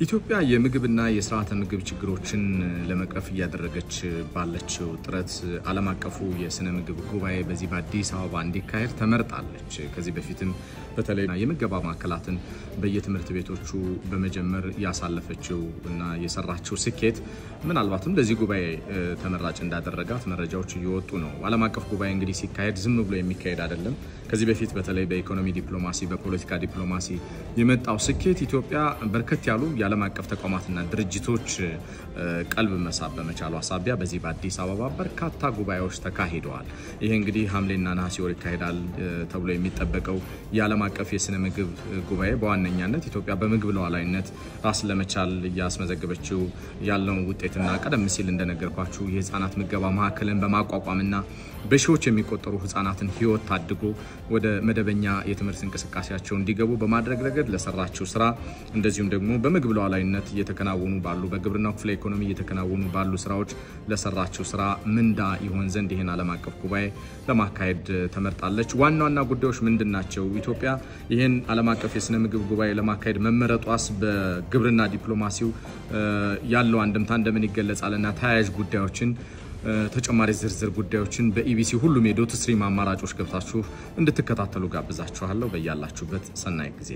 ኢትዮጵያ የምግብና የስርዓተ ምግብ ችግሮችን ለመቅረፍ ያደረገች ባለችው ጥረት ዓለም አቀፉ የስነ ምግብ ጉባኤ በዚህ በአዲስ አበባ እንዲካሄድ ተመርጣለች። ከዚህ በፊትም በተለይ የምገባ ማዕከላትን በየትምህርት ቤቶቹ በመጀመር ያሳለፈችው እና የሰራችው ስኬት ምናልባትም ለዚህ ጉባኤ ተመራጭ እንዳደረጋት መረጃዎች እየወጡ ነው። ዓለም አቀፍ ጉባኤ እንግዲህ ሲካሄድ ዝም ብሎ የሚካሄድ አይደለም። ከዚህ በፊት በተለይ በኢኮኖሚ ዲፕሎማሲ በፖለቲካ ዲፕሎማሲ የመጣው ስኬት ኢትዮጵያ በርከት ያሉ የዓለም አቀፍ ተቋማትና ድርጅቶች ቀልብ መሳብ በመቻሉ አሳቢያ በዚህ በአዲስ አበባ በርካታ ጉባኤዎች ተካሂደዋል። ይሄ እንግዲህ ሐምሌና ነሐሴ ወር ይካሄዳል ተብሎ የሚጠበቀው የዓለም አቀፍ የስነ ምግብ ጉባኤ በዋነኛነት ኢትዮጵያ በምግብ ሉዓላዊነት ራስ ለመቻል ያስመዘገበችው ያለውን ውጤትና ቀደም ሲል እንደነገርኳችሁ የህፃናት ምገባ ማዕከልን በማቋቋምና በሺዎች የሚቆጠሩ ህፃናትን ህይወት ታድጎ ወደ መደበኛ የትምህርት እንቅስቃሴያቸው እንዲገቡ በማድረግ ረገድ ለሰራችው ስራ እንደዚሁም ደግሞ በምግብ ሉዓላዊነት እየተከናወኑ ባሉ በግብርናው ክፍለ ኢኮኖሚ እየተከናወኑ ባሉ ስራዎች ለሰራችው ስራ ምንዳ ይሆን ዘንድ ይሄን ዓለም አቀፍ ጉባኤ ለማካሄድ ተመርጣለች። ዋና ጉዳዮች ምንድናቸው? ኢትዮጵያ ይሄን ዓለም አቀፍ የስነ ምግብ ጉባኤ ለማካሄድ መመረጧስ በግብርና ዲፕሎማሲው ያለው አንድምታ እንደምን ይገለጻልና ተያያዥ ጉዳዮችን ተጨማሪ ዝርዝር ጉዳዮችን በኢቢሲ ሁሉም የዶት ስትሪም አማራጮች ገብታችሁ እንድትከታተሉ ጋብዛችኋለሁ። በእያላችሁበት ሰናይ ጊዜ